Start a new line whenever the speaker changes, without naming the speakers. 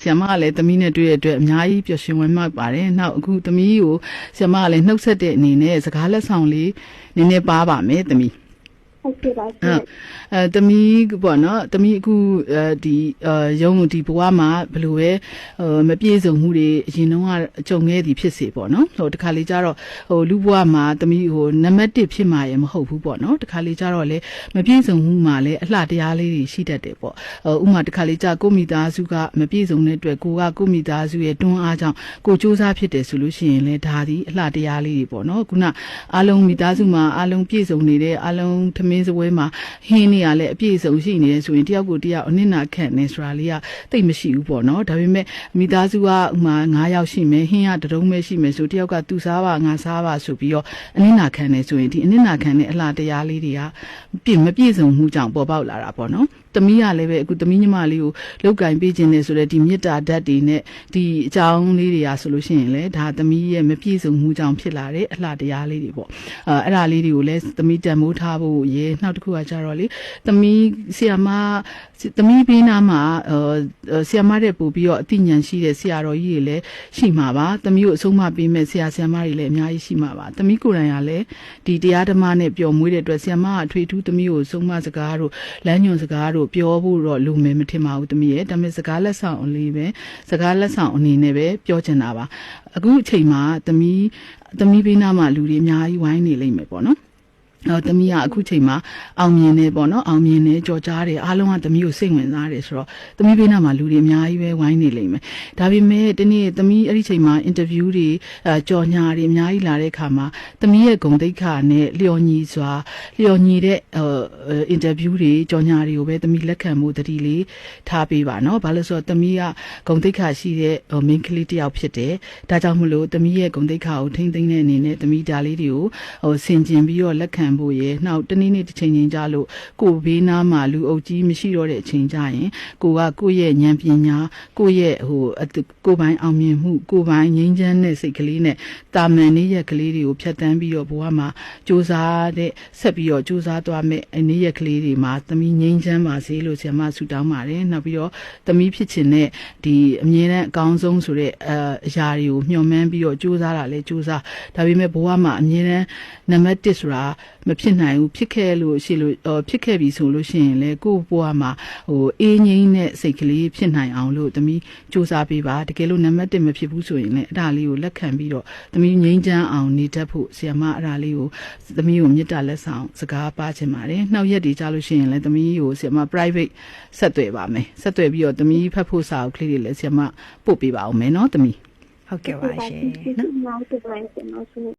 ဆရာမကလည်းသမီးနဲ့တွေ့ရတဲ့အတွက်အများကြီးပျော်ရွှင်ဝမ်းမြောက်ပါတယ်နောက်အခုသမီးကိုဆရာမကလည်းနှုတ်ဆက်တဲ့အနေနဲ့စကားလက်ဆောင်လေးနည်းနည်းပါပါမယ်သမီး
ဟုတ်ကဲ့ပါရှင်
သမီးပေါ့နော်သမီးအခုဒီရုံးဒီဘဝမှာဘယ်လိုပဲမပြေစုံမှုတွေအရင်တုန်းကကြုံခဲ့သည်ဖြစ်စေပေါ့နော်ဟိုတခါလေကျတော့ဟိုလူဘဝမှာသမီးဟိုနံပါတ်1ဖြစ်မှာရမဟုတ်ဘူးပေါ့နော်တခါလေကျတော့လေမပြေစုံမှုမှာလည်းအလှတရားလေးတွေရှိတတ်တယ်ပေါ့ဥမာတခါလေကျကိုမိသားစုကမပြေစုံတဲ့အတွက်ကိုမိသားစုရဲ့တွန်းအားကြောင့်ကိုစူးစမ်းဖြစ်တယ်ဆိုလို့ရှိရင်လည်းဒါဒီအလှတရားလေးတွေပေါ့နော်ခုနအားလုံးမိသားစုမှာအားလုံးပြေစုံနေတဲ့အားလုံးသမင်းစပွဲမှာဟင်းနေရလဲအပြည့်စုံရှိနေတယ်ဆိုရင်တယောက်ကိုတယောက်အနစ်နာခံနေဆိုတာလေးကတိတ်မရှိဘူးပေါ့နော်ဒါပေမဲ့မိသားစုကဥမာ9ယောက်ရှိမယ်ဟင်းကတရုံးပဲရှိမယ်ဆိုတယောက်ကသူစားပါငါစားပါဆိုပြီးတော့အနစ်နာခံနေဆိုရင်ဒီအနစ်နာခံတဲ့အလားတရားလေးတွေကမပြည့်စုံမှုကြောင့်ပေါ်ပေါက်လာတာပေါ့နော်သမီးကလည်းပဲအခုသမီးညီမလေးကိုလောက်ကင်ပေးခြင်းနဲ့ဆိုတဲ့ဒီမေတ္တာဓာတ်တွေနဲ့ဒီအကြောင်းလေးတွေကဆိုလို့ရှိရင်လေဒါသမီးရဲ့မပြည့်စုံမှုကြောင့်ဖြစ်လာတဲ့အလှတရားလေးတွေပေါ့အဲ့ဒါလေးတွေကိုလည်းသမီးတန်မိုးထားဖို့ရေနောက်တစ်ခုကကြတော့လေသမီးဆီယာမသမီးဘေးနားမှာဆီယာမတဲ့ပို့ပြီးတော့အသိဉာဏ်ရှိတဲ့ဆရာတော်ကြီးတွေလည်းရှိမှာပါသမီးကိုအဆုံးမပေးမဲ့ဆရာမတွေလည်းအများကြီးရှိမှာပါသမီးကိုယ်တိုင်ကလည်းဒီတရားဓမ္မနဲ့ပျော်မွေးတဲ့အတွက်ဆရာမကအထွေထူးသမီးကိုဆုံးမစကားတို့လမ်းညွှန်စကားတို့ပြောဖို့တော့လူမယ်မထင်ပါဘူးသမီးရဲ့ဒါပေမဲ့စကားလက်ဆောင်အလေးပဲစကားလက်ဆောင်အနေနဲ့ပဲပြောချင်တာပါအခုအချိန်မှာသမီးဘေးနားမှာလူတွေအများကြီးဝိုင်းနေလိမ့်မယ်ပေါ့နော်သမီးကအခုချိန်မှာအောင်မြင်နေပေါ့နော်အောင်မြင်နေကြော်ကြားတယ်အားလုံးကသမီးကိုစိတ်ဝင်စားတယ်ဆိုတော့သမီးဘေးနားမှာလူတွေအများကြီးပဲဝိုင်းနေလိမ့်မယ်ဒါပေမဲ့ဒီနေ့သမီးအဲ့ဒီချိန်မှာအင်တာဗျူးတွေကြော်ညာတွေအများကြီးလာတဲ့အခါမှာသမီးရဲ့ဂုဏ်သိက္ခာနဲ့လျော်ညီတဲ့အင်တာဗျူးတွေကြော်ညာတွေကိုပဲသမီးလက်ခံမှုတတိလေးထားပေးပါနော်ဘာလို့ဆိုတော့သမီးကဂုဏ်သိက္ခာရှိတဲ့မိန်းကလေးတစ်ယောက်ဖြစ်တယ်ဒါကြောင့်မလို့သမီးရဲ့ဂုဏ်သိက္ခာကိုထိမ့်သိမ်းတဲ့အနေနဲ့သမီးဒါလေးတွေကိုဆင်ကျင်ပြီးတော့လက်ခံဖို့ရနောက်တနေ့နေ့တစ်ချိန်ချင်းကြလို့ကိုဘေးနားမှာလူအုပ်ကြီးမရှိတော့တဲ့အချိန်ကြရင်ကိုယ့်ရဲ့ဉာဏ်ပညာကိုယ့်ရဲ့ကိုယ်ပိုင်အောင်မြင်မှုကိုယ်ပိုင်ငြိမ်းချမ်းတဲ့စိတ်ကလေးနဲ့တာမန်နေ့ရက်ကလေးတွေကိုဖြတ်တန်းပြီးတော့ဘဝမှာစူးစမ်းတဲ့ဆက်ပြီးတော့စူးစမ်းသွားမယ်နေ့ရက်ကလေးတွေမှာသမီးငြိမ်းချမ်းပါစေလို့ဆရာမဆုတောင်းပါတယ်နောက်ပြီးတော့သမီးဖြစ်ချင်တဲ့ဒီအမြဲတမ်းအကောင်းဆုံးဆိုတဲ့အရာတွေကိုမျှော်မှန်းပြီးတော့စူးစမ်းတာလဲစူးစမ်းဒါပေမဲ့ဘဝမှာအမြဲတမ်းနံပါတ်1ဆိုတာမဖြစ်နိုင်ဘူးဖြစ်ခဲ့ပြီဆိုလို့ရှိရင်လေကိုယ့်ဘဝမှာအေးငြိမ်းတဲ့စိတ်ကလေးဖြစ်နိုင်အောင်လို့သမီးစူးစမ်းပေးပါတကယ်လို့နံပါတ်1မဖြစ်ဘူးဆိုရင်လည်းအဲ့ဒါလေးကိုလက်ခံပြီးတော့သမီးငြိမ်းချမ်းအောင်နေတတ်ဖို့ဆရာမအဲ့ဒါလေးကိုသမီးကိုမေတ္တာလက်ဆောင်စကားပါချင်ပါတယ်နှောက်ရက်တွေကြားလို့ရှိရင်လည်းသမီးကိုဆရာမ private ဆက်သွယ်ပါမယ်ဆက်သွယ်ပြီးတော့သမီးဖတ်ဖို့စာအုပ်ကလေးတွေလည်းဆရာမပို့ပေးပါအောင်မယ်နော်သမီး
ဟုတ်ကဲ့ပါရှင်
နော်